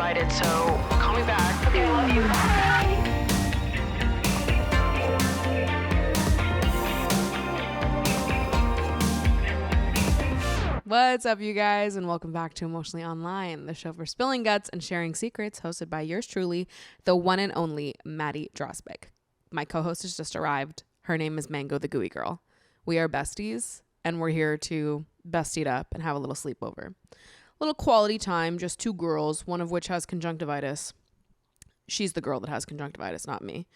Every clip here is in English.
invited, so call me back. Okay, love you. Bye. What's up, you guys, and welcome back to Emotionally Online, the show for spilling guts and sharing secrets, hosted by yours truly, the one and only Maddie Drosbeck. My co-host has just arrived. Her name is Mango the Gooey Girl. We are besties, and we're here to bestie it up and have a little sleepover. Little quality time, just two girls, one of which has conjunctivitis. She's the girl that has conjunctivitis, not me.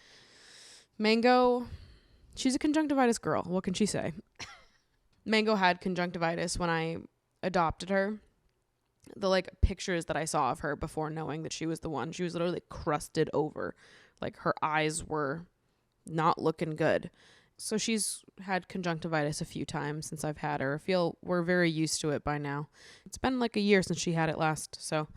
Mango, she's a conjunctivitis girl. What can she say? Mango had conjunctivitis when I adopted her. The pictures that I saw of her before knowing that she was the one, she was literally crusted over. Like, her eyes were not looking good. So she's had conjunctivitis a few times since I've had her. I feel we're very used to it by now. It's been like a year since she had it last, so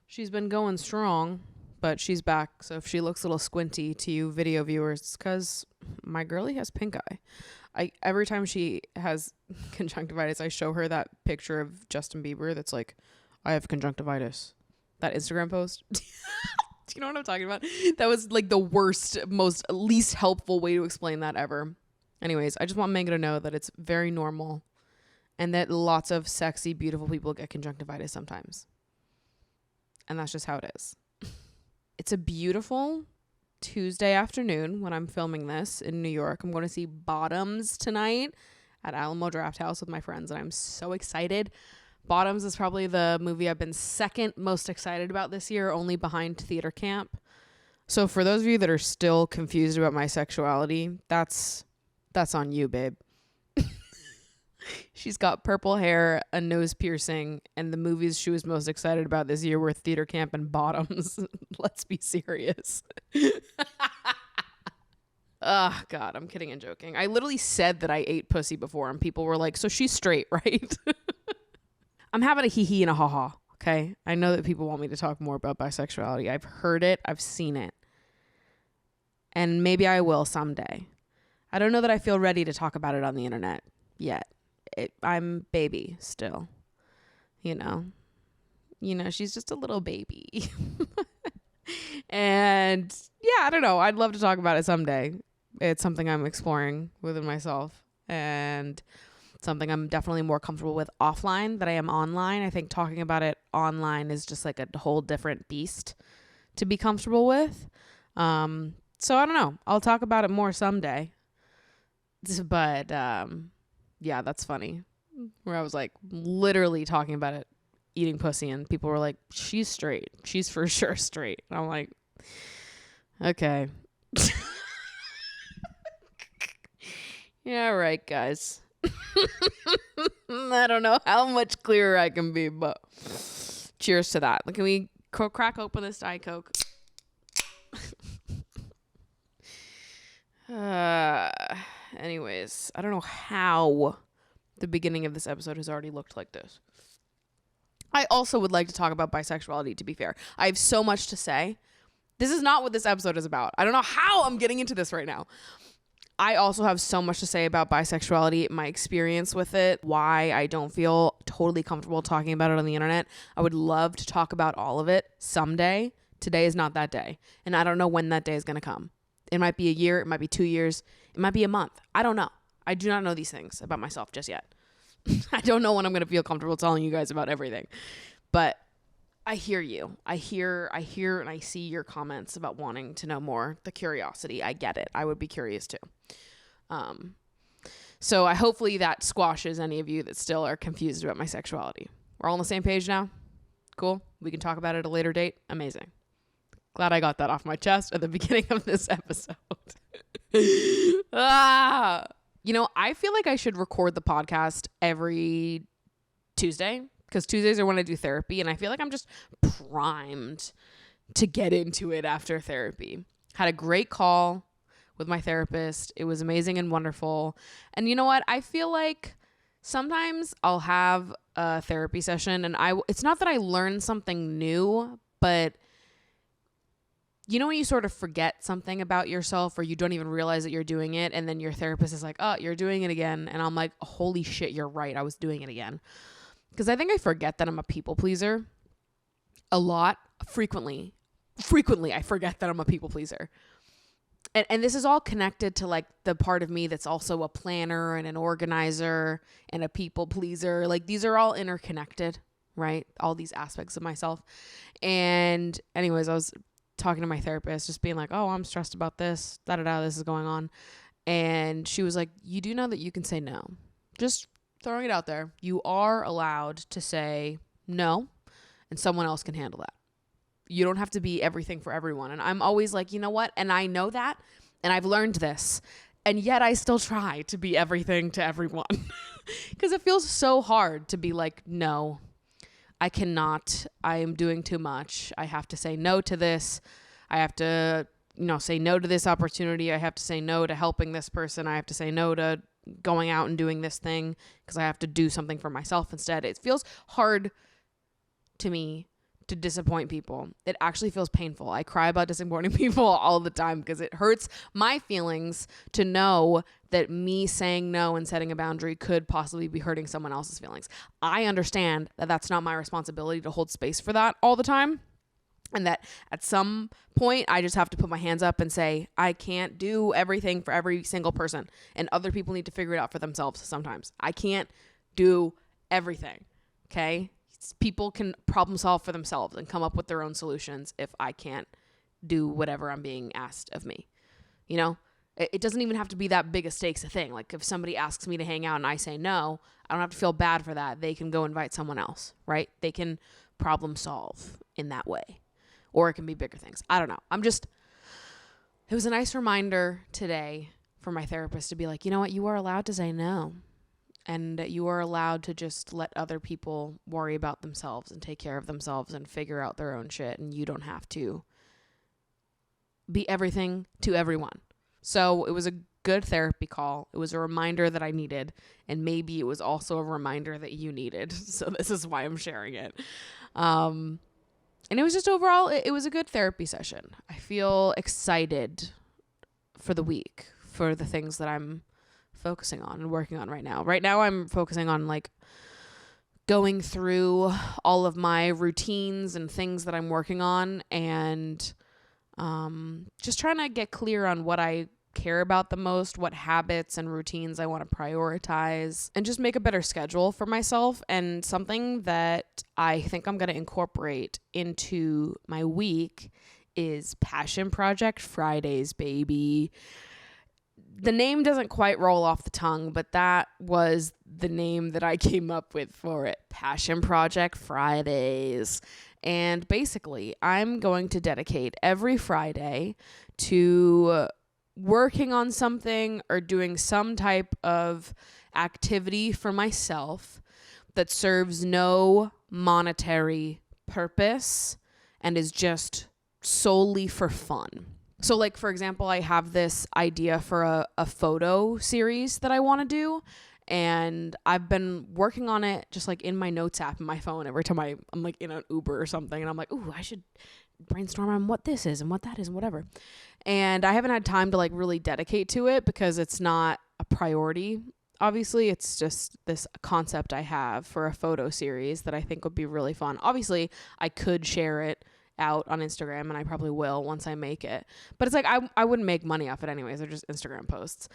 she's been going strong, but she's back. So if she looks a little squinty to you video viewers, it's because my girlie has pink eye. Every time she has conjunctivitis, I show her that picture of Justin Bieber that's like, I have conjunctivitis. That Instagram post. Do you know what I'm talking about? That was like the worst, most least helpful way to explain that ever. Anyways, I just want Megan to know that it's very normal and that lots of sexy, beautiful people get conjunctivitis sometimes. And that's just how it is. It's a beautiful Tuesday afternoon when I'm filming this in New York. I'm going to see Bottoms tonight at Alamo Drafthouse with my friends, and I'm so excited. Bottoms is probably the movie I've been second most excited about this year, only behind Theater Camp. So for those of you that are still confused about my sexuality, that's on you, babe. She's got purple hair, a nose piercing, and the movies she was most excited about this year were Theater Camp and Bottoms. Let's be serious. Oh, God, I'm kidding and joking. I literally said that I ate pussy before, and people were like, so she's straight, right? I'm having a hee-hee and a ha-ha, okay? I know that people want me to talk more about bisexuality. I've heard it. I've seen it. And maybe I will someday. I don't know that I feel ready to talk about it on the internet yet. I'm baby still, you know, she's just a little baby. And yeah, I don't know. I'd love to talk about it someday. It's something I'm exploring within myself and something I'm definitely more comfortable with offline than I am online. I think talking about it online is just like a whole different beast to be comfortable with. So I don't know. I'll talk about it more someday. But yeah, that's funny. Where I was like literally talking about it, eating pussy, and people were like, she's straight. She's for sure straight. And I'm like, okay. Yeah, right, guys. I don't know how much clearer I can be, but cheers to that. Can we crack open this Diet Coke? Anyways, I don't know how the beginning of this episode has already looked like this. I also would like to talk about bisexuality, to be fair. I have so much to say. This is not what this episode is about. I don't know how I'm getting into this right now. I also have so much to say about bisexuality, my experience with it, why I don't feel totally comfortable talking about it on the internet. I would love to talk about all of it someday. Today is not that day. And I don't know when that day is going to come. It might be a year. It might be 2 years. It might be a month. I don't know. I do not know these things about myself just yet. I don't know when I'm going to feel comfortable telling you guys about everything. But I hear you. I hear and I see your comments about wanting to know more. The curiosity. I get it. I would be curious too. So hopefully that squashes any of you that still are confused about my sexuality. We're all on the same page now? Cool. We can talk about it at a later date. Amazing. Glad I got that off my chest at the beginning of this episode. I feel like I should record the podcast every Tuesday because Tuesdays are when I do therapy, and I feel like I'm just primed to get into it after therapy. Had a great call with my therapist. It was amazing and wonderful. And you know what? I feel like sometimes I'll have a therapy session and it's not that I learn something new, but you know when you sort of forget something about yourself or you don't even realize that you're doing it, and then your therapist is like, oh, you're doing it again. And I'm like, holy shit, you're right. I was doing it again. Because I think I forget that I'm a people pleaser. a lot, frequently I forget that I'm a people pleaser. And this is all connected to like the part of me that's also a planner and an organizer and a people pleaser. Like these are all interconnected, right? All these aspects of myself. And anyways, I was talking to my therapist, just being like, oh, I'm stressed about this, this is going on. And she was like, you do know that you can say no. Just throwing it out there. You are allowed to say no, and someone else can handle that. You don't have to be everything for everyone. And I'm always like, you know what? And I know that, and I've learned this, and yet I still try to be everything to everyone because it feels so hard to be like, no, I cannot. I am doing too much. I have to say no to this. I have to, say no to this opportunity. I have to say no to helping this person. I have to say no to going out and doing this thing because I have to do something for myself instead. It feels hard to me to disappoint people. It actually feels painful. I cry about disappointing people all the time because it hurts my feelings to know that me saying no and setting a boundary could possibly be hurting someone else's feelings. I understand that that's not my responsibility to hold space for that all the time. And that at some point I just have to put my hands up and say, I can't do everything for every single person, and other people need to figure it out for themselves sometimes. I can't do everything. Okay? People can problem solve for themselves and come up with their own solutions if I can't do whatever I'm being asked of me. It doesn't even have to be that big a stakes a thing. Like if somebody asks me to hang out and I say no, I don't have to feel bad for that. They can go invite someone else, right? They can problem solve in that way. Or it can be bigger things. I don't know. It was a nice reminder today for my therapist to be like, you know what? You are allowed to say no. And you are allowed to just let other people worry about themselves and take care of themselves and figure out their own shit. And you don't have to be everything to everyone. So it was a good therapy call. It was a reminder that I needed. And maybe it was also a reminder that you needed. So this is why I'm sharing it. And it was just overall, it was a good therapy session. I feel excited for the week, for the things that I'm focusing on and working on right now. Right now I'm focusing on like going through all of my routines and things that I'm working on, and just trying to get clear on what I care about the most, what habits and routines I want to prioritize, and just make a better schedule for myself. And something that I think I'm going to incorporate into my week is Passion Project Fridays, baby. The name doesn't quite roll off the tongue, but that was the name that I came up with for it. Passion Project Fridays. And basically, I'm going to dedicate every Friday to working on something or doing some type of activity for myself that serves no monetary purpose and is just solely for fun. So like, for example, I have this idea for a photo series that I want to do, and I've been working on it just like in my notes app in my phone every time I'm like in an Uber or something, and I'm like, ooh, I should brainstorm on what this is and what that is and whatever. And I haven't had time to like really dedicate to it because it's not a priority. Obviously, it's just this concept I have for a photo series that I think would be really fun. Obviously, I could share it out on Instagram, and I probably will once I make it. But it's like I wouldn't make money off it anyways. They're just Instagram posts.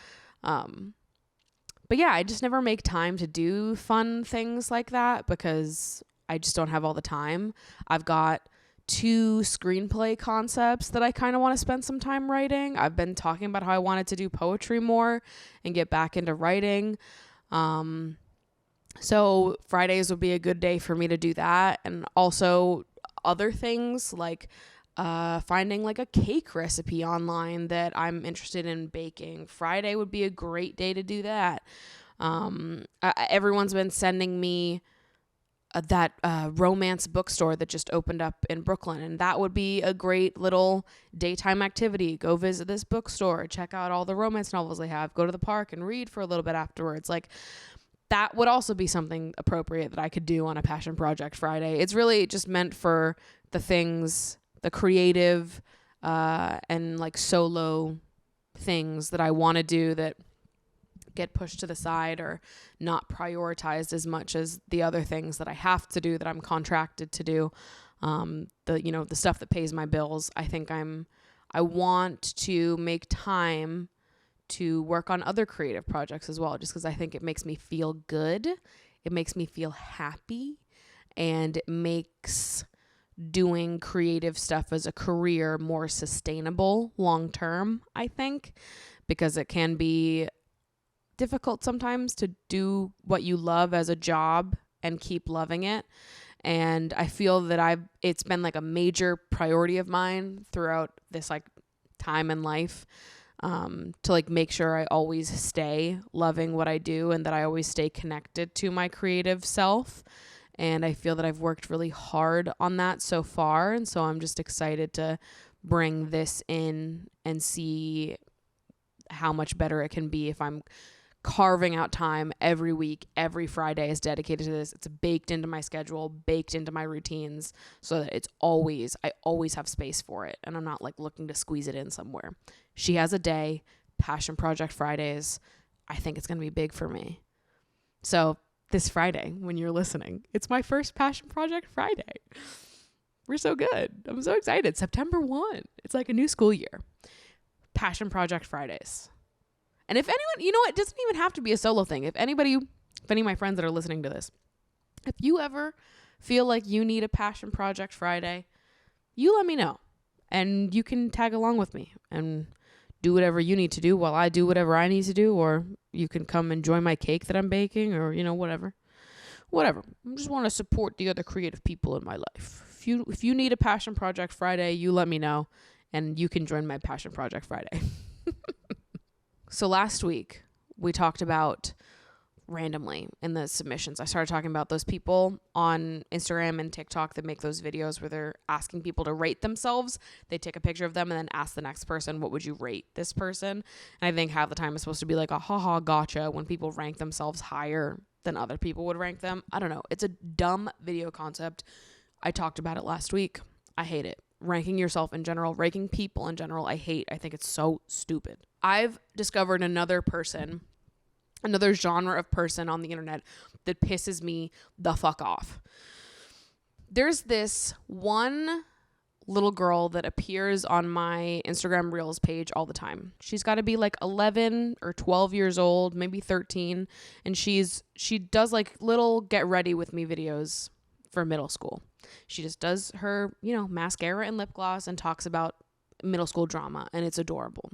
But yeah, I just never make time to do fun things like that because I just don't have all the time. I've got 2 screenplay concepts that I kind of want to spend some time writing. I've been talking about how I wanted to do poetry more and get back into writing. So Fridays would be a good day for me to do that. And also other things like finding like a cake recipe online that I'm interested in baking. Friday would be a great day to do that. Everyone's been sending me that romance bookstore that just opened up in Brooklyn, and that would be a great little daytime activity. Go visit this bookstore, check out all the romance novels they have, go to the park and read for a little bit afterwards. Like, that would also be something appropriate that I could do on a Passion Project Friday. It's really just meant for the things, the creative and like solo things that I want to do that get pushed to the side or not prioritized as much as the other things that I have to do, that I'm contracted to do. the stuff that pays my bills. I want to make time to work on other creative projects as well, just because I think it makes me feel good. It makes me feel happy, and it makes doing creative stuff as a career more sustainable long term, I think, because it can be difficult sometimes to do what you love as a job and keep loving it. And I feel that it's been like a major priority of mine throughout this like time in life, to like make sure I always stay loving what I do and that I always stay connected to my creative self. And I feel that I've worked really hard on that so far. And so I'm just excited to bring this in and see how much better it can be if I'm carving out time every week. Every Friday is dedicated to this. It's baked into my schedule, baked into my routines, so that I always have space for it. And I'm not like looking to squeeze it in somewhere. She has a day, Passion Project Fridays. I think it's going to be big for me. So this Friday, when you're listening, it's my first Passion Project Friday. We're so good. I'm so excited. September 1. It's like a new school year. Passion Project Fridays. And if anyone, it doesn't even have to be a solo thing. If any of my friends that are listening to this, if you ever feel like you need a Passion Project Friday, you let me know. And you can tag along with me and do whatever you need to do while I do whatever I need to do, or you can come enjoy my cake that I'm baking, or, whatever. I just want to support the other creative people in my life. If you need a Passion Project Friday, you let me know, and you can join my Passion Project Friday. So last week, we talked about, randomly in the submissions, I started talking about those people on Instagram and TikTok that make those videos where they're asking people to rate themselves. They take a picture of them and then ask the next person, what would you rate this person? And I think half the time it's supposed to be like a haha gotcha when people rank themselves higher than other people would rank them. I don't know. It's a dumb video concept. I talked about it last week. I hate it. Ranking yourself in general, ranking people in general, I hate. I think it's so stupid. I've discovered another genre of person on the internet that pisses me the fuck off. There's this one little girl that appears on my Instagram Reels page all the time. She's got to be like 11 or 12 years old, maybe 13. And she does like little get ready with me videos for middle school. She just does her, mascara and lip gloss and talks about middle school drama, and it's adorable.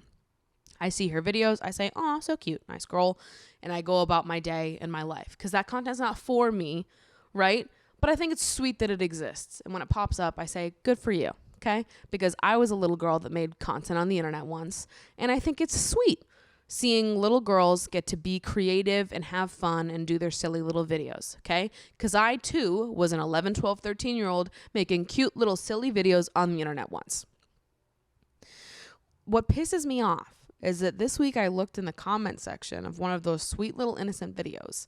I see her videos. I say, oh, so cute. I scroll and I go about my day and my life because that content's not for me, right? But I think it's sweet that it exists. And when it pops up, I say, good for you, okay? Because I was a little girl that made content on the internet once, and I think it's sweet seeing little girls get to be creative and have fun and do their silly little videos, okay? Because I, too, was an 11, 12, 13-year-old making cute little silly videos on the internet once. What pisses me off is that this week I looked in the comment section of one of those sweet little innocent videos,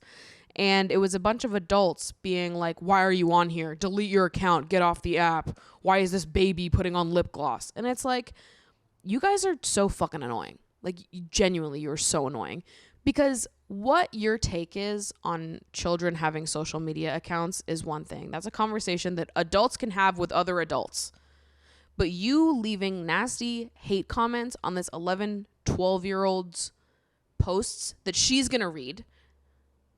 and it was a bunch of adults being like, why are you on here? Delete your account. Get off the app. Why is this baby putting on lip gloss? And it's like, you guys are so fucking annoying. Like, genuinely, you're so annoying. Because what your take is on children having social media accounts is one thing. That's a conversation that adults can have with other adults. But you leaving nasty hate comments on this 11, 12-year-old's posts that she's going to read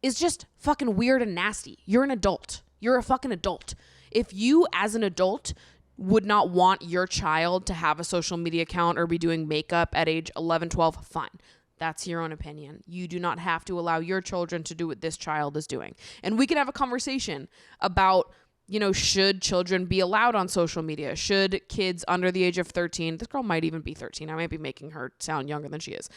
is just fucking weird and nasty. You're an adult. You're a fucking adult. If you, as an adult, would not want your child to have a social media account or be doing makeup at age 11, 12, fine. That's your own opinion. You do not have to allow your children to do what this child is doing. And we can have a conversation about, should children be allowed on social media? Should kids under the age of 13, this girl might even be 13. I might be making her sound younger than she is.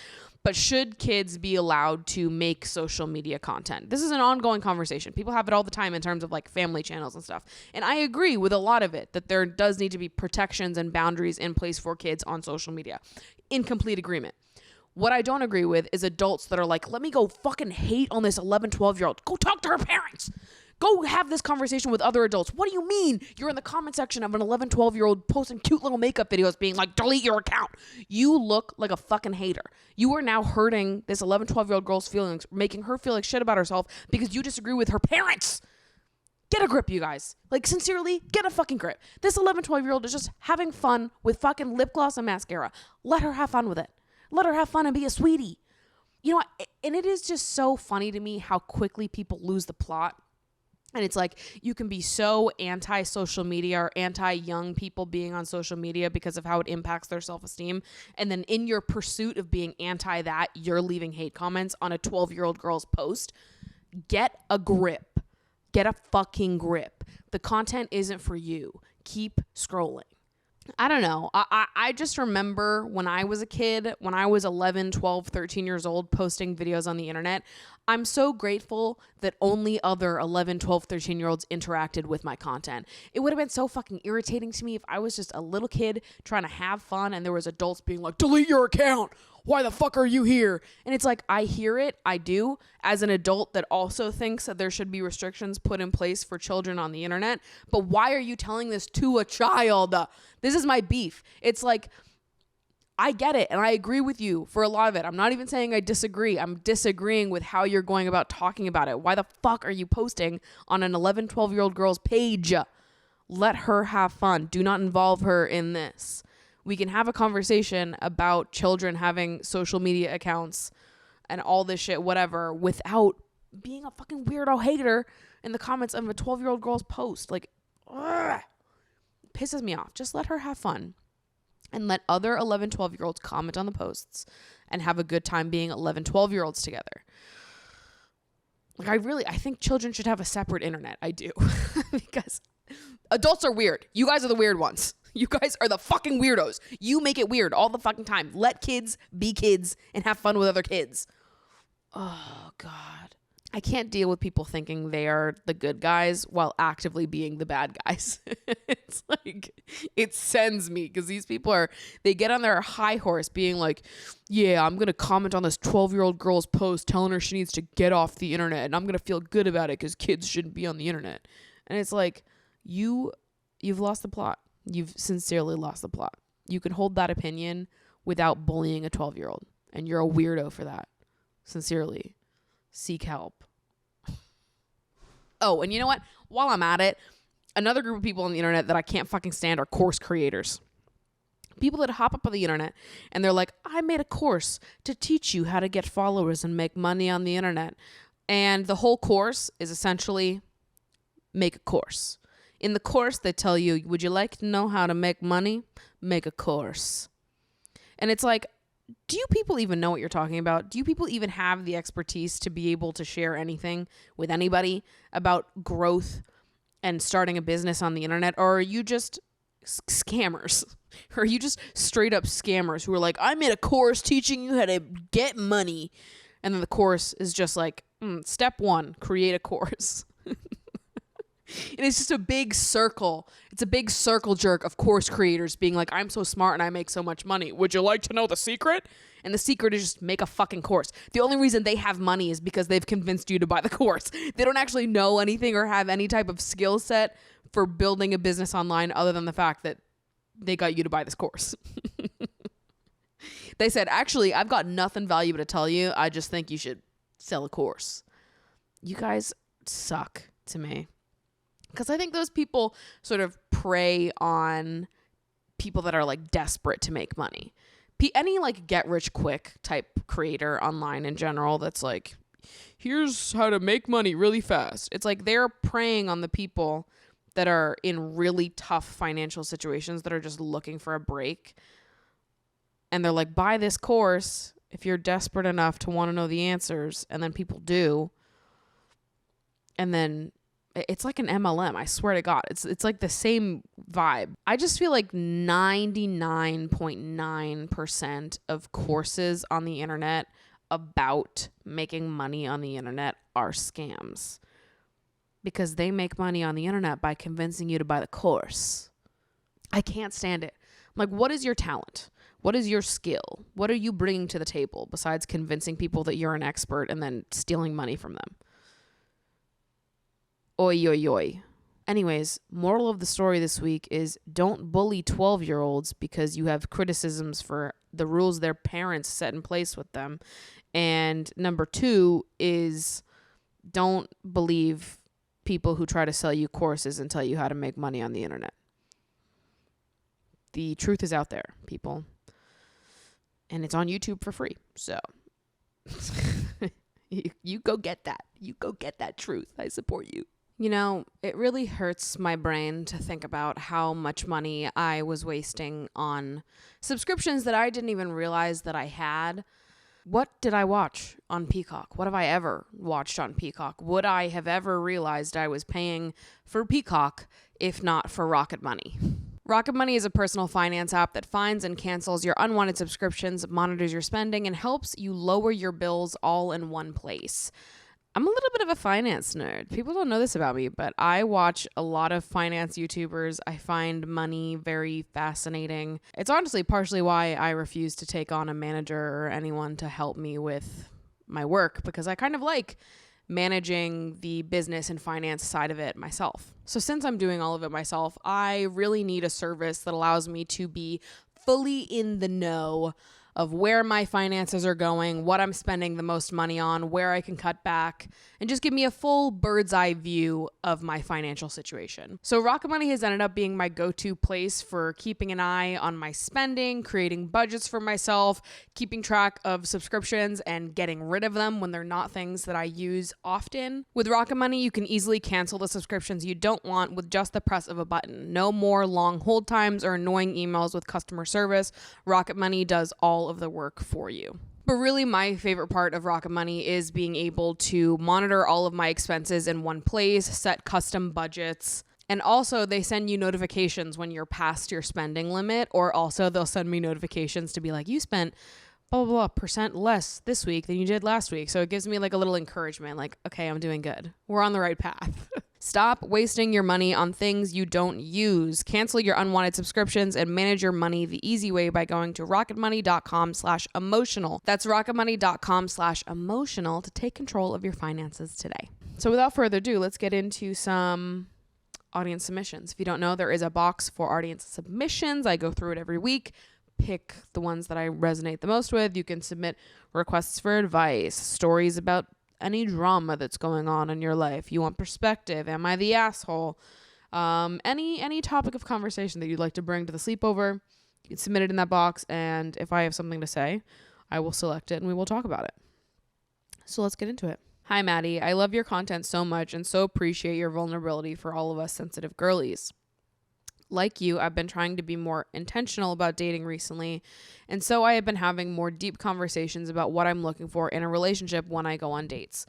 But should kids be allowed to make social media content? This is an ongoing conversation. People have it all the time in terms of like family channels and stuff. And I agree with a lot of it, that there does need to be protections and boundaries in place for kids on social media. In complete agreement. What I don't agree with is adults that are like, let me go fucking hate on this 11, 12-year-old. Go talk to her parents. Go have this conversation with other adults. What do you mean you're in the comment section of an 11, 12-year-old posting cute little makeup videos being like, delete your account? You look like a fucking hater. You are now hurting this 11, 12-year-old girl's feelings, making her feel like shit about herself because you disagree with her parents. Get a grip, you guys. Like, sincerely, get a fucking grip. This 11, 12-year-old is just having fun with fucking lip gloss and mascara. Let her have fun with it. Let her have fun and be a sweetie. You know what? And it is just so funny to me how quickly people lose the plot. And it's like, you can be so anti-social media or anti-young people being on social media because of how it impacts their self-esteem. And then in your pursuit of being anti that, you're leaving hate comments on a 12-year-old girl's post. Get a grip. Get a fucking grip. The content isn't for you. Keep scrolling. I don't know. I just remember when I was a kid, when I was 11, 12, 13 years old, posting videos on the internet. I'm so grateful that only other 11, 12, 13-year-olds interacted with my content. It would have been so fucking irritating to me if I was just a little kid trying to have fun and there was adults being like, delete your account. Why the fuck are you here? And it's like, I hear it. I do. As an adult that also thinks that there should be restrictions put in place for children on the internet. But why are you telling this to a child? This is my beef. It's like, I get it. And I agree with you for a lot of it. I'm not even saying I disagree. I'm disagreeing with how you're going about talking about it. Why the fuck are you posting on an 11, 12-year-old girl's page? Let her have fun. Do not involve her in this. We can have a conversation about children having social media accounts and all this shit, whatever, without being a fucking weirdo hater in the comments of a 12-year-old girl's post. Like, ugh, pisses me off. Just let her have fun and let other 11, 12-year-olds comment on the posts and have a good time being 11, 12-year-olds together. Like, I think children should have a separate internet. I do. Because adults are weird. You guys are the weird ones. You guys are the fucking weirdos. You make it weird all the fucking time. Let kids be kids and have fun with other kids. Oh, God. I can't deal with people thinking they are the good guys while actively being the bad guys. It's like, it sends me because these people they get on their high horse being like, yeah, I'm going to comment on this 12-year-old girl's post telling her she needs to get off the internet and I'm going to feel good about it because kids shouldn't be on the internet. And it's like, you've lost the plot. You've sincerely lost the plot. You can hold that opinion without bullying a 12-year-old. And you're a weirdo for that. Sincerely. Seek help. Oh, and you know what? While I'm at it, another group of people on the internet that I can't fucking stand are course creators. People that hop up on the internet and they're like, I made a course to teach you how to get followers and make money on the internet. And the whole course is essentially make a course. In the course, they tell you, would you like to know how to make money? Make a course. And it's like, do you people even know what you're talking about? Do you people even have the expertise to be able to share anything with anybody about growth and starting a business on the internet? Or are you just scammers? Or are you just straight up scammers who are like, I made a course teaching you how to get money. And then the course is just like, step 1, create a course. And it's just a big circle. It's a big circle jerk of course creators being like, I'm so smart and I make so much money. Would you like to know the secret? And the secret is just make a fucking course. The only reason they have money is because they've convinced you to buy the course. They don't actually know anything or have any type of skill set for building a business online other than the fact that they got you to buy this course. They said, actually, I've got nothing valuable to tell you. I just think you should sell a course. You guys suck to me. Because I think those people sort of prey on people that are like desperate to make money. Any like get rich quick type creator online in general that's like, here's how to make money really fast. It's like they're preying on the people that are in really tough financial situations that are just looking for a break. And they're like, buy this course if you're desperate enough to want to know the answers. And then people do. And then it's like an MLM. I swear to God. It's like the same vibe. I just feel like 99.9% of courses on the internet about making money on the internet are scams. Because they make money on the internet by convincing you to buy the course. I can't stand it. I'm like, what is your talent? What is your skill? What are you bringing to the table besides convincing people that you're an expert and then stealing money from them? Oi, oi, oi. Anyways, moral of the story this week is don't bully 12-year-olds because you have criticisms for the rules their parents set in place with them. And number 2 is don't believe people who try to sell you courses and tell you how to make money on the internet. The truth is out there, people. And it's on YouTube for free. So you go get that. You go get that truth. I support you. You know, it really hurts my brain to think about how much money I was wasting on subscriptions that I didn't even realize that I had. What did I watch on Peacock? What have I ever watched on Peacock? Would I have ever realized I was paying for Peacock if not for Rocket Money? Rocket Money is a personal finance app that finds and cancels your unwanted subscriptions, monitors your spending, and helps you lower your bills all in one place. I'm a little bit of a finance nerd. People don't know this about me, but I watch a lot of finance YouTubers. I find money very fascinating. It's honestly partially why I refuse to take on a manager or anyone to help me with my work, because I kind of like managing the business and finance side of it myself. So since I'm doing all of it myself, I really need a service that allows me to be fully in the know of where my finances are going, what I'm spending the most money on, where I can cut back, and just give me a full bird's eye view of my financial situation. So Rocket Money has ended up being my go-to place for keeping an eye on my spending, creating budgets for myself, keeping track of subscriptions, and getting rid of them when they're not things that I use often. With Rocket Money, you can easily cancel the subscriptions you don't want with just the press of a button. No more long hold times or annoying emails with customer service. Rocket Money does all of the work for you. But really, my favorite part of Rocket Money is being able to monitor all of my expenses in one place, set custom budgets, and also they send you notifications when you're past your spending limit, or also they'll send me notifications to be like, you spent blah, blah, blah percent less this week than you did last week. So it gives me like a little encouragement, like, okay, I'm doing good. We're on the right path. Stop wasting your money on things you don't use. Cancel your unwanted subscriptions and manage your money the easy way by going to rocketmoney.com/emotional. That's rocketmoney.com/emotional to take control of your finances today. So without further ado, let's get into some audience submissions. If you don't know, there is a box for audience submissions. I go through it every week, pick the ones that I resonate the most with. You can submit requests for advice, stories about any drama that's going on in your life. You want perspective. Am I the asshole? Any topic of conversation that you'd like to bring to the sleepover, you can submit it in that box. And if I have something to say, I will select it and we will talk about it. So let's get into it. Hi, Maddie. I love your content so much and so appreciate your vulnerability for all of us sensitive girlies. Like you, I've been trying to be more intentional about dating recently, and so I have been having more deep conversations about what I'm looking for in a relationship when I go on dates.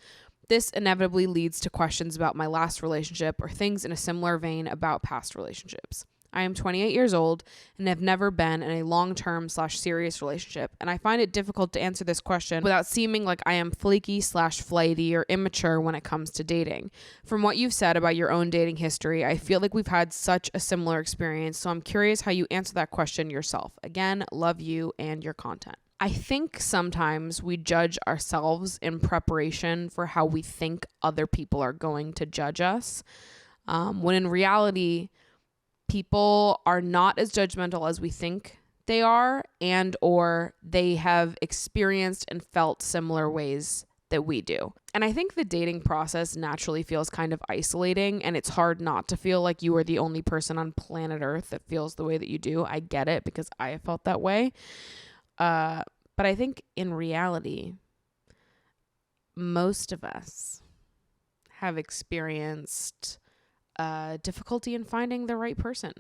This inevitably leads to questions about my last relationship or things in a similar vein about past relationships. I am 28 years old and have never been in a long-term/serious relationship, and I find it difficult to answer this question without seeming like I am flaky/flighty or immature when it comes to dating. From what you've said about your own dating history, I feel like we've had such a similar experience, so I'm curious how you answer that question yourself. Again, love you and your content. I think sometimes we judge ourselves in preparation for how we think other people are going to judge us, when in reality, people are not as judgmental as we think they are, and or they have experienced and felt similar ways that we do. And I think the dating process naturally feels kind of isolating, and it's hard not to feel like you are the only person on planet Earth that feels the way that you do. I get it because I have felt that way. But I think in reality, most of us have experienced difficulty in finding the right person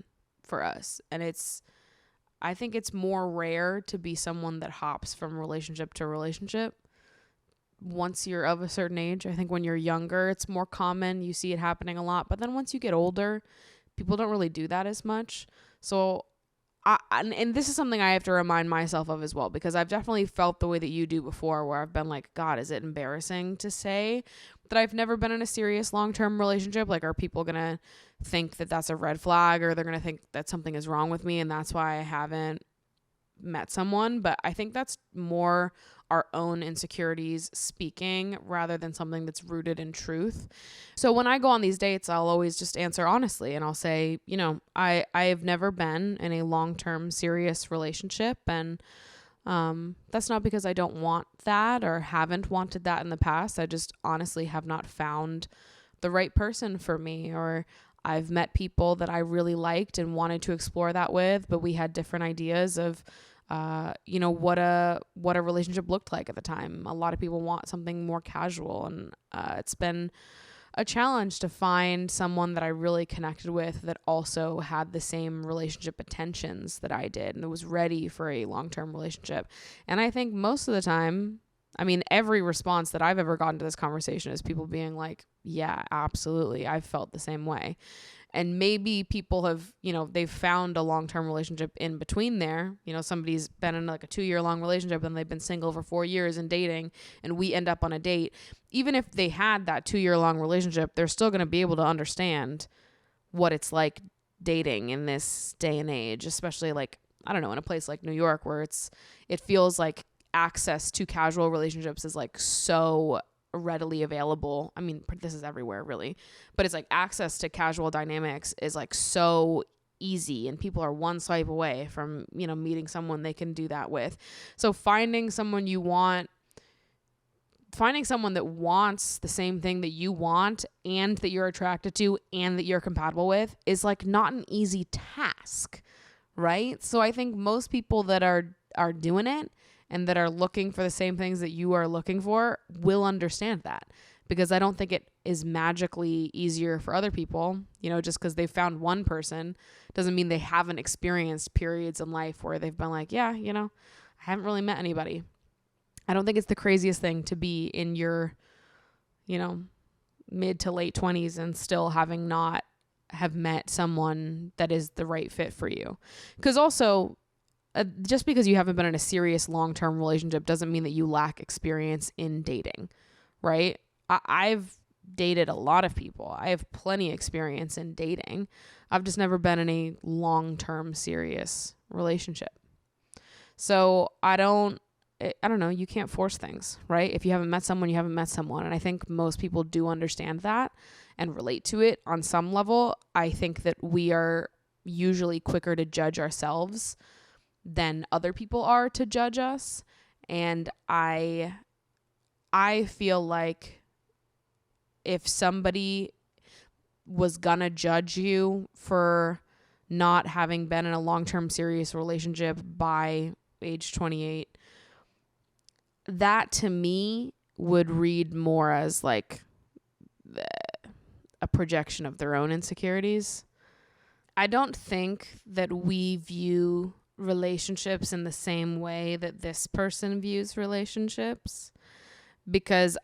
for us. And I think it's more rare to be someone that hops from relationship to relationship once you're of a certain age. I think when you're younger, it's more common. You see it happening a lot. But then once you get older, people don't really do that as much. So and this is something I have to remind myself of as well, because I've definitely felt the way that you do before, where I've been like, God, is it embarrassing to say that I've never been in a serious long-term relationship? Like, are people going to think that that's a red flag, or they're going to think that something is wrong with me and that's why I haven't met someone? But I think that's more our own insecurities speaking rather than something that's rooted in truth. So when I go on these dates, I'll always just answer honestly, and I'll say, you know, I have never been in a long-term serious relationship, and that's not because I don't want that or haven't wanted that in the past. I just honestly have not found the right person for me, or I've met people that I really liked and wanted to explore that with, but we had different ideas of, what a relationship looked like at the time. A lot of people want something more casual, and it's been a challenge to find someone that I really connected with that also had the same relationship intentions that I did and was ready for a long-term relationship. And I think most of the time, I mean, every response that I've ever gotten to this conversation is people being like, yeah, absolutely, I've felt the same way. And maybe people have, they've found a long-term relationship in between there. Somebody's been in like a 2-year-long relationship and they've been single for 4 years and dating, and we end up on a date. Even if they had that 2-year-long relationship, they're still going to be able to understand what it's like dating in this day and age, especially like, I don't know, in a place like New York where it feels like access to casual relationships is like so readily available. I mean, this is everywhere really, but it's like access to casual dynamics is like so easy, and people are one swipe away from, meeting someone they can do that with. So finding someone that wants the same thing that you want and that you're attracted to and that you're compatible with is like not an easy task, right? So I think most people that are doing it and that are looking for the same things that you are looking for will understand that, because I don't think it is magically easier for other people. Just because they found one person doesn't mean they haven't experienced periods in life where they've been like, yeah, I haven't really met anybody. I don't think it's the craziest thing to be in your, mid to late 20s and still having not have met someone that is the right fit for you. Because also, just because you haven't been in a serious long-term relationship doesn't mean that you lack experience in dating, right? I've dated a lot of people. I have plenty of experience in dating. I've just never been in a long-term serious relationship. So I don't know. You can't force things, right? If you haven't met someone, you haven't met someone. And I think most people do understand that and relate to it on some level. I think that we are usually quicker to judge ourselves than other people are to judge us. And I feel like if somebody was gonna judge you for not having been in a long-term serious relationship by age 28, that to me would read more as like a projection of their own insecurities. I don't think that we view relationships in the same way that this person views relationships, because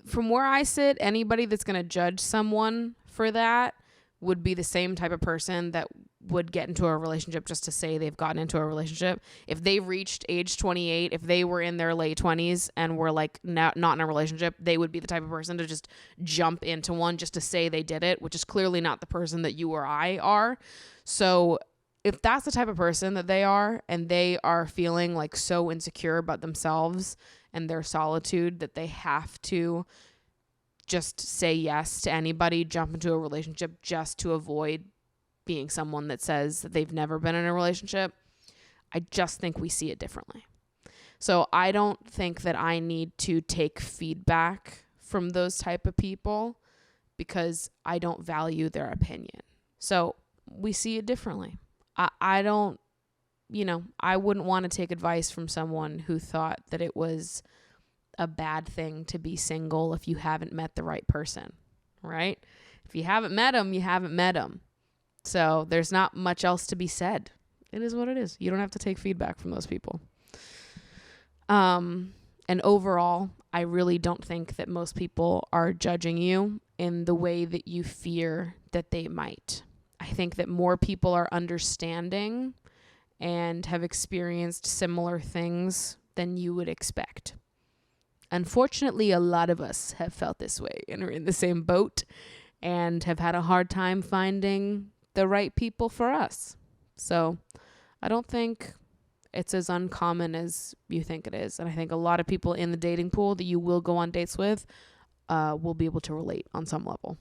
from where I sit, anybody that's going to judge someone for that would be the same type of person that would get into a relationship just to say they've gotten into a relationship. If they reached age 28, if they were in their late 20s and were like not in a relationship, they would be the type of person to just jump into one just to say they did it, which is clearly not the person that you or I are. So if that's the type of person that they are, and they are feeling like so insecure about themselves and their solitude that they have to just say yes to anybody, jump into a relationship just to avoid being someone that says that they've never been in a relationship, I just think we see it differently. So I don't think that I need to take feedback from those type of people because I don't value their opinion. So we see it differently. I don't, I wouldn't want to take advice from someone who thought that it was a bad thing to be single if you haven't met the right person, right? If you haven't met them, you haven't met them. So there's not much else to be said. It is what it is. You don't have to take feedback from those people. And overall, I really don't think that most people are judging you in the way that you fear that they might. I think that more people are understanding and have experienced similar things than you would expect. Unfortunately, a lot of us have felt this way and are in the same boat and have had a hard time finding the right people for us. So I don't think it's as uncommon as you think it is. And I think a lot of people in the dating pool that you will go on dates with will be able to relate on some level.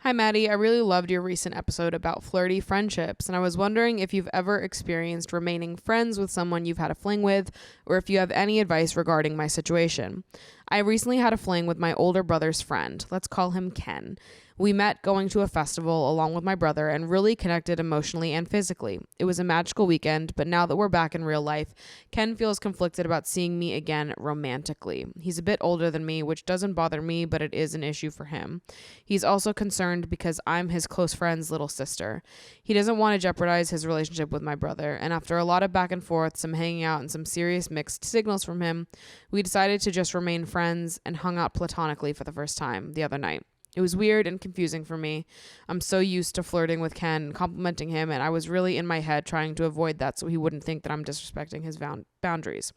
Hi, Maddie. I really loved your recent episode about flirty friendships, and I was wondering if you've ever experienced remaining friends with someone you've had a fling with, or if you have any advice regarding my situation. I recently had a fling with my older brother's friend. Let's call him Ken. We met going to a festival along with my brother and really connected emotionally and physically. It was a magical weekend, but now that we're back in real life, Ken feels conflicted about seeing me again romantically. He's a bit older than me, which doesn't bother me, but it is an issue for him. He's also concerned because I'm his close friend's little sister. He doesn't want to jeopardize his relationship with my brother, and after a lot of back and forth, some hanging out, and some serious mixed signals from him, we decided to just remain friends and hung out platonically for the first time the other night. It was weird and confusing for me. I'm so used to flirting with Ken and complimenting him, and I was really in my head trying to avoid that so he wouldn't think that I'm disrespecting his boundaries.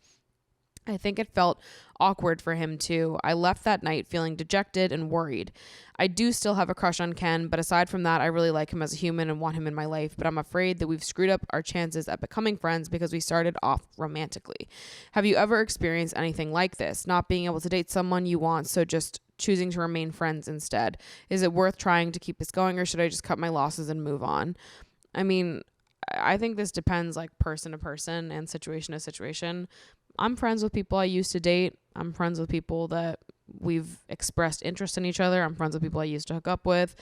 I think it felt awkward for him too. I left that night feeling dejected and worried. I do still have a crush on Ken, but aside from that, I really like him as a human and want him in my life, but I'm afraid that we've screwed up our chances at becoming friends because we started off romantically. Have you ever experienced anything like this? Not being able to date someone you want, so just choosing to remain friends instead. Is it worth trying to keep this going, or should I just cut my losses and move on? I mean, I think this depends like person to person and situation to situation. I'm friends with people I used to date. I'm friends with people that we've expressed interest in each other. I'm friends with people I used to hook up with.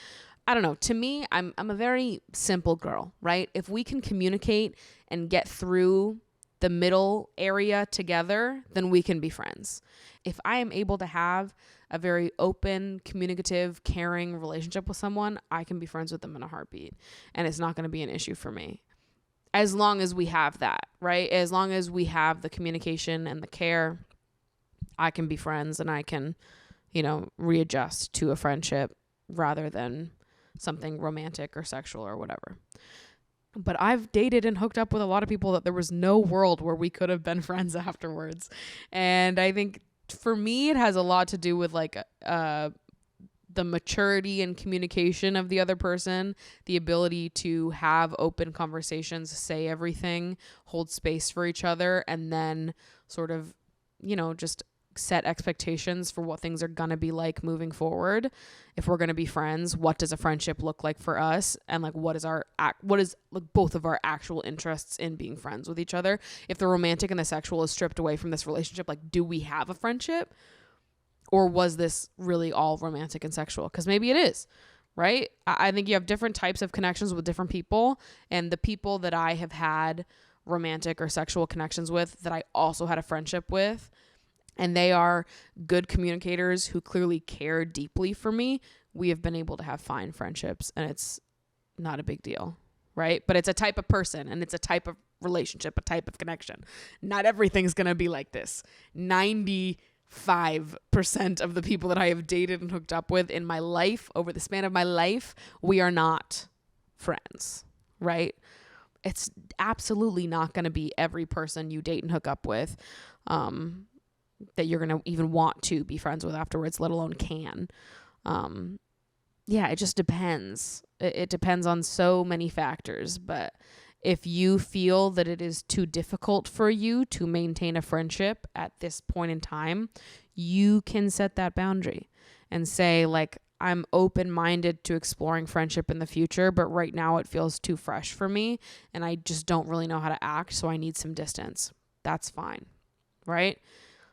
I don't know. To me, I'm a very simple girl, right? If we can communicate and get through the middle area together, then we can be friends. If I am able to have a very open, communicative, caring relationship with someone, I can be friends with them in a heartbeat. And it's not going to be an issue for me. As long as we have that, right? As long as we have the communication and the care, I can be friends and I can, readjust to a friendship rather than something romantic or sexual or whatever. But I've dated and hooked up with a lot of people that there was no world where we could have been friends afterwards. And I think for me, it has a lot to do with the maturity and communication of the other person, the ability to have open conversations, say everything, hold space for each other, and then sort of, just set expectations for what things are going to be like moving forward. If we're going to be friends, what does a friendship look like for us? And like, what is both of our actual interests in being friends with each other? If the romantic and the sexual is stripped away from this relationship, like, do we have a friendship? Or was this really all romantic and sexual? Because maybe it is, right? I think you have different types of connections with different people. And the people that I have had romantic or sexual connections with that I also had a friendship with, and they are good communicators who clearly care deeply for me, we have been able to have fine friendships. And it's not a big deal, right? But it's a type of person and it's a type of relationship, a type of connection. Not everything's going to be like this. 95% of the people that I have dated and hooked up with in my life, over the span of my life, we are not friends, right? It's absolutely not going to be every person you date and hook up with that you're going to even want to be friends with afterwards, let alone can. It just depends. It depends on so many factors, but if you feel that it is too difficult for you to maintain a friendship at this point in time, you can set that boundary and say, like, I'm open-minded to exploring friendship in the future, but right now it feels too fresh for me and I just don't really know how to act, so I need some distance. That's fine, right?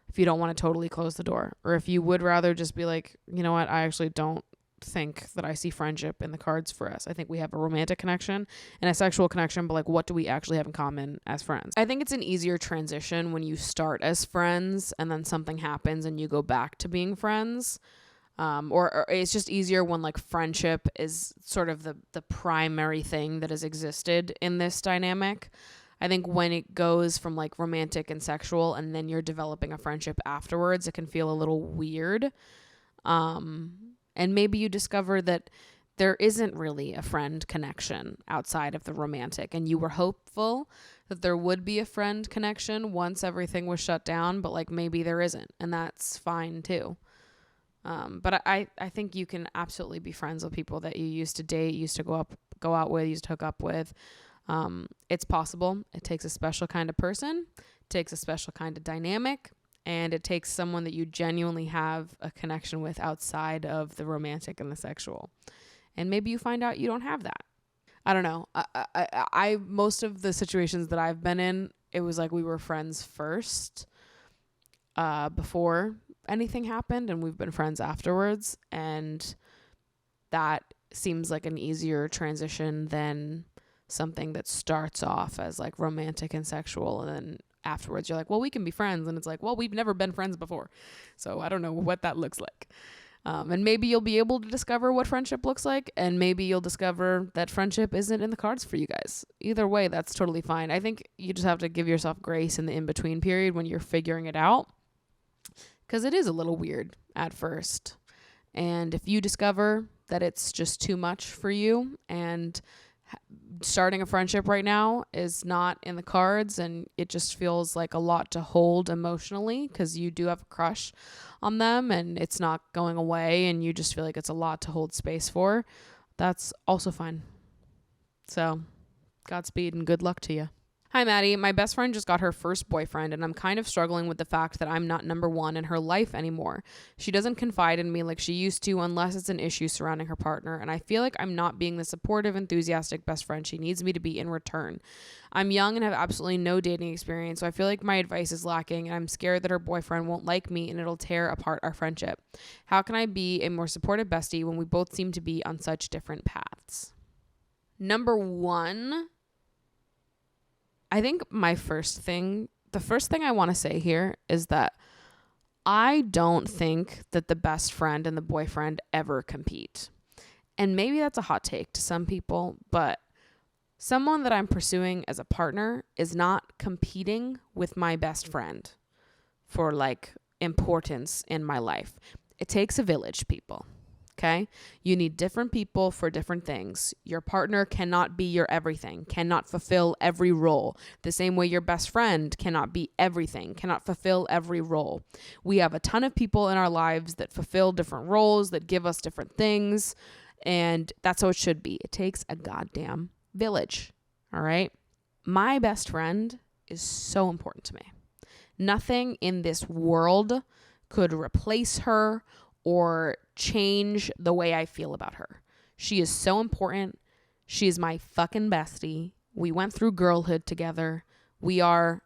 If you don't want to totally close the door, or if you would rather just be like, you know what, I actually don't think that I see friendship in the cards for us. I think we have a romantic connection and a sexual connection, but like, what do we actually have in common as friends? I think it's an easier transition when you start as friends and then something happens and you go back to being friends. Or it's just easier when like friendship is sort of the primary thing that has existed in this dynamic. I think when it goes from like romantic and sexual and then you're developing a friendship afterwards, it can feel a little weird. And maybe you discover that there isn't really a friend connection outside of the romantic, and you were hopeful that there would be a friend connection once everything was shut down, but like maybe there isn't, and that's fine too. But I think you can absolutely be friends with people that you used to date, used to go out with, used to hook up with. It's possible. It takes a special kind of person, it takes a special kind of dynamic, and it takes someone that you genuinely have a connection with outside of the romantic and the sexual. And maybe you find out you don't have that. I don't know. I most of the situations that I've been in, it was like we were friends first, before anything happened and we've been friends afterwards, and that seems like an easier transition than something that starts off as like romantic and sexual, and then afterwards you're like, well, we can be friends, and it's like, well, we've never been friends before, so I don't know what that looks like. And maybe you'll be able to discover what friendship looks like, and maybe you'll discover that friendship isn't in the cards for you guys. Either way, that's totally fine. I think you just have to give yourself grace in the in-between period when you're figuring it out, because it is a little weird at first. And if you discover that it's just too much for you, and starting a friendship right now is not in the cards, and it just feels like a lot to hold emotionally because you do have a crush on them and it's not going away, and you just feel like it's a lot to hold space for, that's also fine. So Godspeed and good luck to you. Hi, Maddie. My best friend just got her first boyfriend, and I'm kind of struggling with the fact that I'm not number one in her life anymore. She doesn't confide in me like she used to unless it's an issue surrounding her partner, and I feel like I'm not being the supportive, enthusiastic best friend she needs me to be in return. I'm young and have absolutely no dating experience, so I feel like my advice is lacking, and I'm scared that her boyfriend won't like me and it'll tear apart our friendship. How can I be a more supportive bestie when we both seem to be on such different paths? Number one, I think the first thing I want to say here is that I don't think that the best friend and the boyfriend ever compete. And maybe that's a hot take to some people, but someone that I'm pursuing as a partner is not competing with my best friend for like importance in my life. It takes a village, people. Okay? You need different people for different things. Your partner cannot be your everything, cannot fulfill every role. The same way your best friend cannot be everything, cannot fulfill every role. We have a ton of people in our lives that fulfill different roles, that give us different things, and that's how it should be. It takes a goddamn village. All right? My best friend is so important to me. Nothing in this world could replace her or change the way I feel about her. She is so important. She is my fucking bestie. We went through girlhood together. We are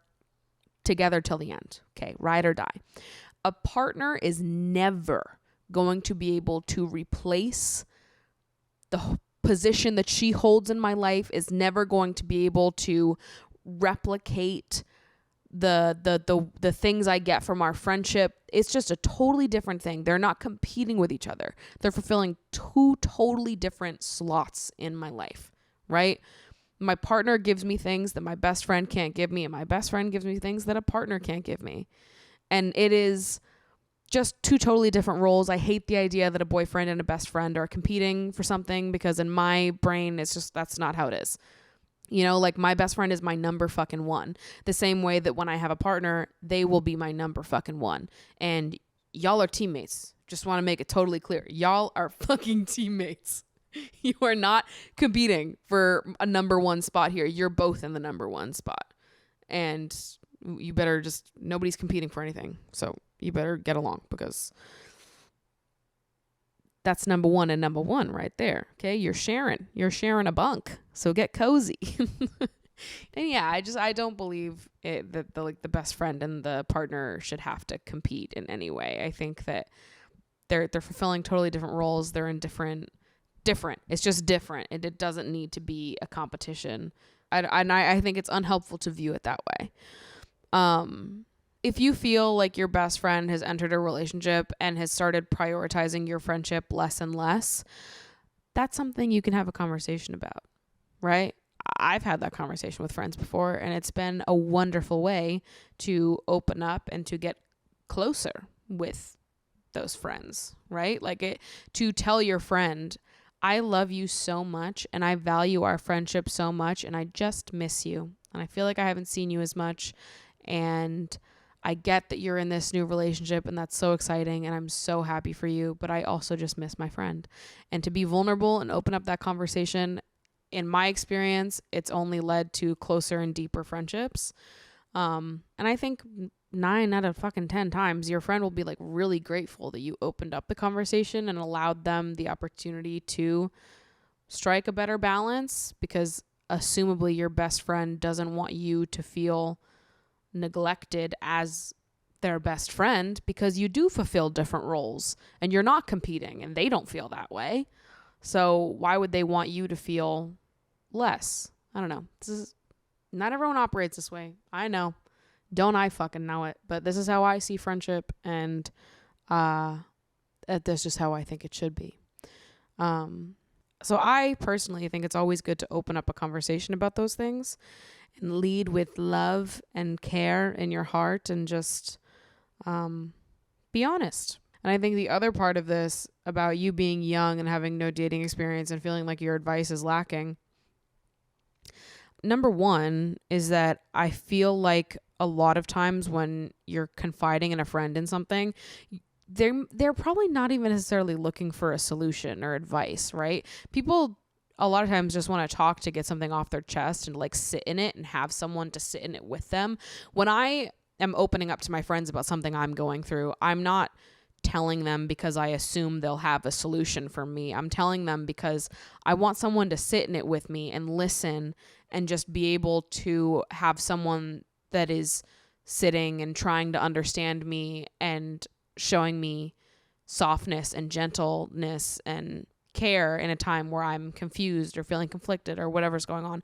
together till the end. Okay, ride or die. A partner is never going to be able to replace the position that she holds in my life, is never going to be able to replicate the things I get from our friendship. It's just a totally different thing. They're not competing with each other. They're fulfilling two totally different slots in my life, right? My partner gives me things that my best friend can't give me, and my best friend gives me things that a partner can't give me. And it is just two totally different roles. I hate the idea that a boyfriend and a best friend are competing for something, because in my brain, it's just, that's not how it is. You know, like my best friend is my number fucking one. The same way that when I have a partner, they will be my number fucking one. And y'all are teammates. Just want to make it totally clear. Y'all are fucking teammates. You are not competing for a number one spot here. You're both in the number one spot. And you better just, nobody's competing for anything. So you better get along, because that's number one and number one right there. Okay. You're sharing a bunk. So get cozy. And yeah, I don't believe that the best friend and the partner should have to compete in any way. I think that they're fulfilling totally different roles. They're in different. It's just different. It doesn't need to be a competition. I think it's unhelpful to view it that way. If you feel like your best friend has entered a relationship and has started prioritizing your friendship less and less, that's something you can have a conversation about, right? I've had that conversation with friends before, and it's been a wonderful way to open up and to get closer with those friends, right? Like to tell your friend, I love you so much and I value our friendship so much, and I just miss you. And I feel like I haven't seen you as much, and I get that you're in this new relationship and that's so exciting and I'm so happy for you, but I also just miss my friend. And to be vulnerable and open up that conversation, in my experience, it's only led to closer and deeper friendships. And I think 9 out of fucking 10 times your friend will be like really grateful that you opened up the conversation and allowed them the opportunity to strike a better balance, because assumably your best friend doesn't want you to feel neglected as their best friend because you do fulfill different roles and you're not competing and they don't feel that way. So why would they want you to feel less? I don't know. Not everyone operates this way. I know. Don't I fucking know it? But this is how I see friendship, and that's just how I think it should be. So I personally think it's always good to open up a conversation about those things and lead with love and care in your heart and just be honest. And I think the other part of this about you being young and having no dating experience and feeling like your advice is lacking, number one is that I feel like a lot of times when you're confiding in a friend in something, they're probably not even necessarily looking for a solution or advice, right? People a lot of times just want to talk to get something off their chest and like sit in it and have someone to sit in it with them. When I am opening up to my friends about something I'm going through, I'm not telling them because I assume they'll have a solution for me. I'm telling them because I want someone to sit in it with me and listen and just be able to have someone that is sitting and trying to understand me and showing me softness and gentleness and care in a time where I'm confused or feeling conflicted or whatever's going on.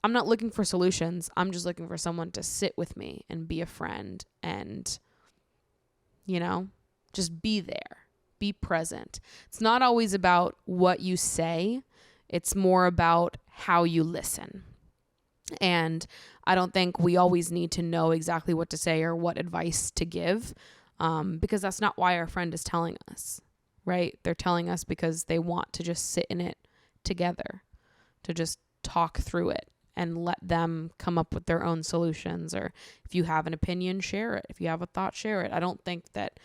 I'm not looking for solutions. I'm just looking for someone to sit with me and be a friend and, just be there, be present. It's not always about what you say. It's more about how you listen. And I don't think we always need to know exactly what to say or what advice to give, because that's not why our friend is telling us, right? They're telling us because they want to just sit in it together, to just talk through it and let them come up with their own solutions. Or if you have an opinion, share it. If you have a thought, share it. I don't think that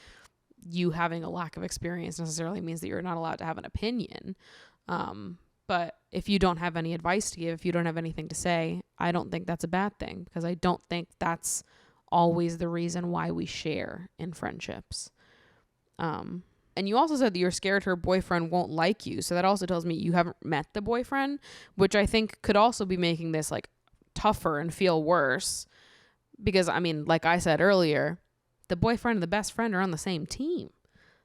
you having a lack of experience necessarily means that you're not allowed to have an opinion. But if you don't have any advice to give, if you don't have anything to say, I don't think that's a bad thing, because I don't think that's always the reason why we share in friendships. And you also said that you're scared her boyfriend won't like you. So that also tells me you haven't met the boyfriend, which I think could also be making this like tougher and feel worse. Because like I said earlier, the boyfriend and the best friend are on the same team.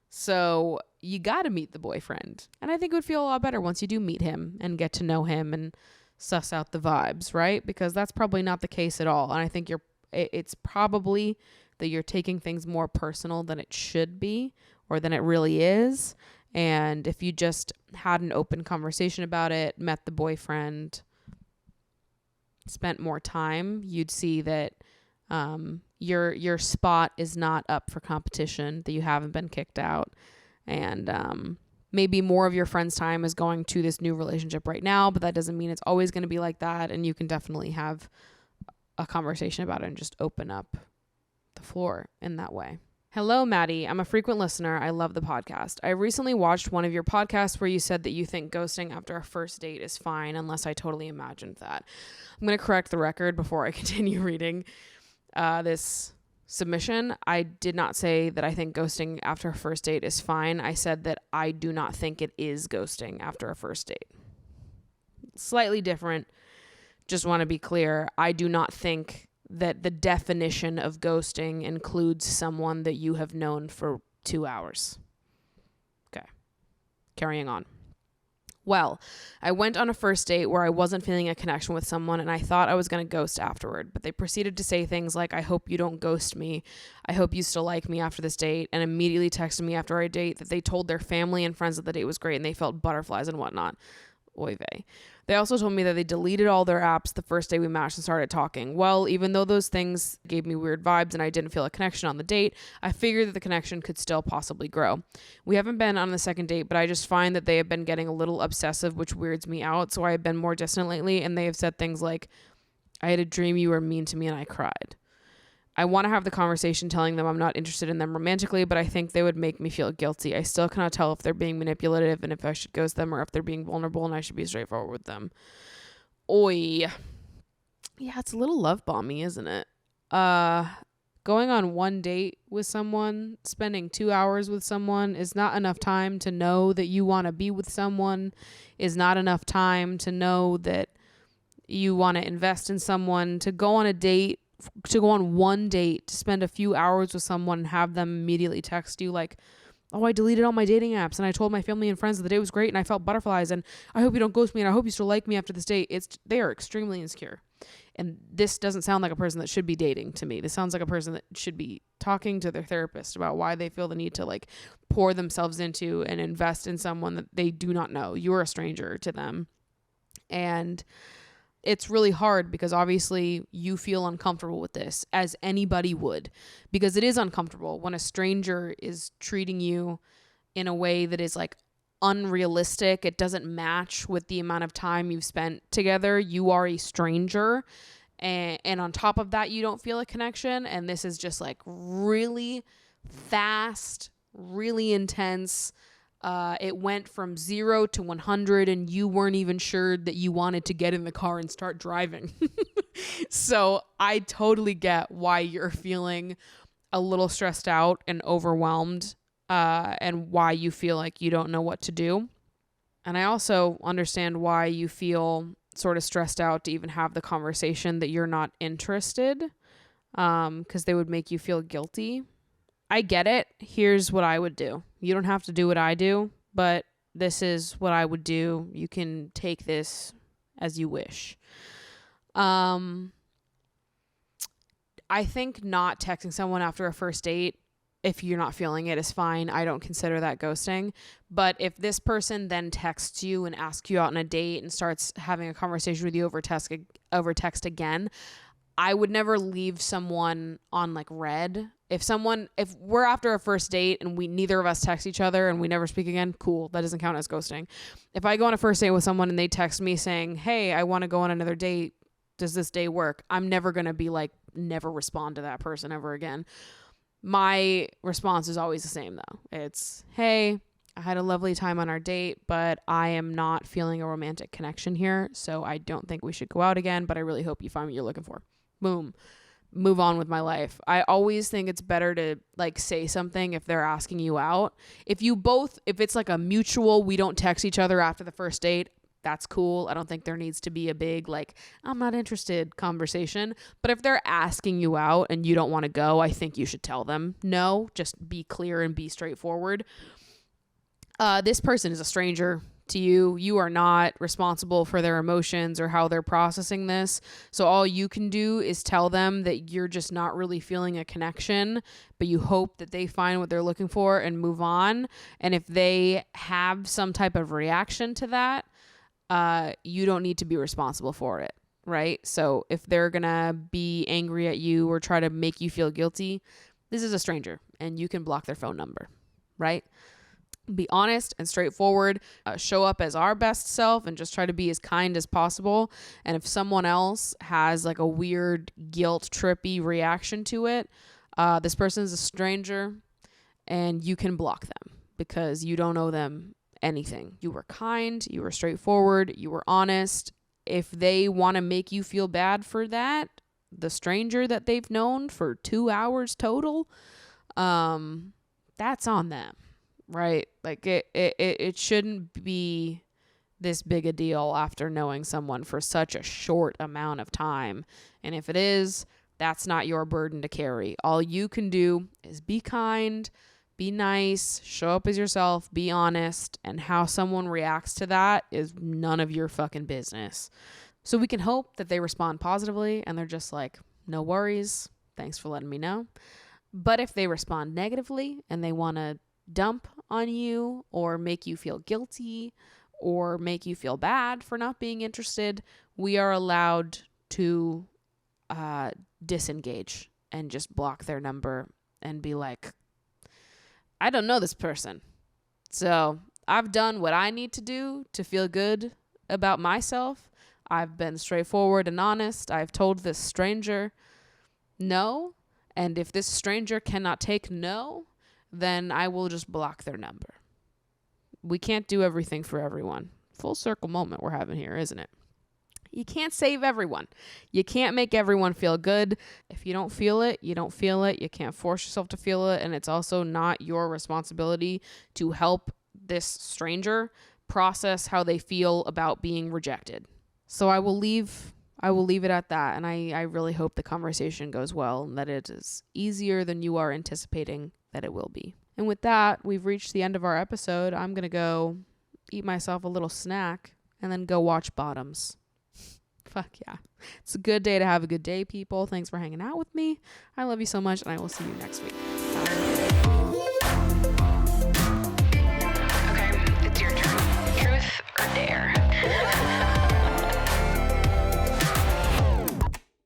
So you got to meet the boyfriend. And I think it would feel a lot better once you do meet him and get to know him and suss out the vibes, right? Because that's probably not the case at all. And I think it's probably that you're taking things more personal than it should be or than it really is. And if you just had an open conversation about it, met the boyfriend, spent more time, you'd see that your spot is not up for competition, that you haven't been kicked out. And maybe more of your friend's time is going to this new relationship right now, but that doesn't mean it's always going to be like that. And you can definitely have a conversation about it and just open up the floor in that way. Hello, Maddie. I'm a frequent listener. I love the podcast. I recently watched one of your podcasts where you said that you think ghosting after a first date is fine, unless I totally imagined that. I'm going to correct the record before I continue reading this submission. I did not say that I think ghosting after a first date is fine. I said that I do not think it is ghosting after a first date. Slightly different. Just want to be clear. I do not think that the definition of ghosting includes someone that you have known for 2 hours. Okay. Carrying on. Well, I went on a first date where I wasn't feeling a connection with someone and I thought I was going to ghost afterward, but they proceeded to say things like, I hope you don't ghost me. I hope you still like me after this date, and immediately texted me after our date that they told their family and friends that the date was great and they felt butterflies and whatnot. Oy vey. They also told me that they deleted all their apps the first day we matched and started talking. Well, even though those things gave me weird vibes and I didn't feel a connection on the date, I figured that the connection could still possibly grow. We haven't been on the second date, but I just find that they have been getting a little obsessive, which weirds me out. So I have been more distant lately, and they have said things like, I had a dream you were mean to me and I cried. I want to have the conversation telling them I'm not interested in them romantically, but I think they would make me feel guilty. I still cannot tell if they're being manipulative and if I should ghost them, or if they're being vulnerable and I should be straightforward with them. Oi. Yeah, it's a little love bomby, isn't it? Going on one date with someone, spending 2 hours with someone is not enough time to know that you want to be with someone, is not enough time to know that you want to invest in someone. To go on a date to go on one date, to spend a few hours with someone and have them immediately text you like, oh, I deleted all my dating apps and I told my family and friends that the date was great and I felt butterflies and I hope you don't ghost me and I hope you still like me after this date. They are extremely insecure. And this doesn't sound like a person that should be dating to me. This sounds like a person that should be talking to their therapist about why they feel the need to like pour themselves into and invest in someone that they do not know. You're a stranger to them. And it's really hard because obviously you feel uncomfortable with this, as anybody would, because it is uncomfortable when a stranger is treating you in a way that is like unrealistic. It doesn't match with the amount of time you've spent together. You are a stranger. And on top of that, you don't feel a connection. And this is just like really fast, really intense. It went from 0 to 100 and you weren't even sure that you wanted to get in the car and start driving. So I totally get why you're feeling a little stressed out and overwhelmed, and why you feel like you don't know what to do. And I also understand why you feel sort of stressed out to even have the conversation that you're not interested, because they would make you feel guilty. I get it. Here's what I would do. You don't have to do what I do, but this is what I would do. You can take this as you wish. I think not texting someone after a first date, if you're not feeling it, is fine. I don't consider that ghosting. But if this person then texts you and asks you out on a date and starts having a conversation with you over text again, I would never leave someone on like red. If we're after a first date and neither of us text each other and we never speak again, cool. That doesn't count as ghosting. If I go on a first date with someone and they text me saying, hey, I want to go on another date, does this day work? I'm never going to be like, never respond to that person ever again. My response is always the same though. It's, hey, I had a lovely time on our date, but I am not feeling a romantic connection here. So I don't think we should go out again, but I really hope you find what you're looking for. Boom. Move on with my life. I always think it's better to like say something if they're asking you out. If it's like a mutual, we don't text each other after the first date, that's cool. I don't think there needs to be a big like, I'm not interested conversation. But if they're asking you out and you don't want to go, I think you should tell them no. Just be clear and be straightforward. This person is a stranger to you. You are not responsible for their emotions or how they're processing this. So all you can do is tell them that you're just not really feeling a connection, but you hope that they find what they're looking for and move on. And if they have some type of reaction to that, you don't need to be responsible for it, right? So if they're gonna be angry at you or try to make you feel guilty, this is a stranger and you can block their phone number, right? Be honest and straightforward, show up as our best self and just try to be as kind as possible. And if someone else has like a weird guilt trippy reaction to it, this person is a stranger and you can block them because you don't owe them anything. You were kind, you were straightforward, you were honest. If they want to make you feel bad for that, the stranger that they've known for 2 hours total, that's on them. Right? Like it shouldn't be this big a deal after knowing someone for such a short amount of time. And if it is, that's not your burden to carry. All you can do is be kind, be nice, show up as yourself, be honest, and how someone reacts to that is none of your fucking business. So we can hope that they respond positively and they're just like, no worries, thanks for letting me know. But if they respond negatively and they want to dump on you or make you feel guilty or make you feel bad for not being interested, we are allowed to disengage and just block their number and be like, I don't know this person. So I've done what I need to do to feel good about myself. I've been straightforward and honest. I've told this stranger no. And if this stranger cannot take no, then I will just block their number. We can't do everything for everyone. Full circle moment we're having here, isn't it? You can't save everyone. You can't make everyone feel good. If you don't feel it, you don't feel it. You can't force yourself to feel it. And it's also not your responsibility to help this stranger process how they feel about being rejected. So I will leave I will leave it at that. And I really hope the conversation goes well and that it is easier than you are anticipating that it will be. And with that, we've reached the end of our episode. I'm going to go eat myself a little snack and then go watch Bottoms. Fuck yeah. It's a good day to have a good day, people. Thanks for hanging out with me. I love you so much, and I will see you next week. Bye.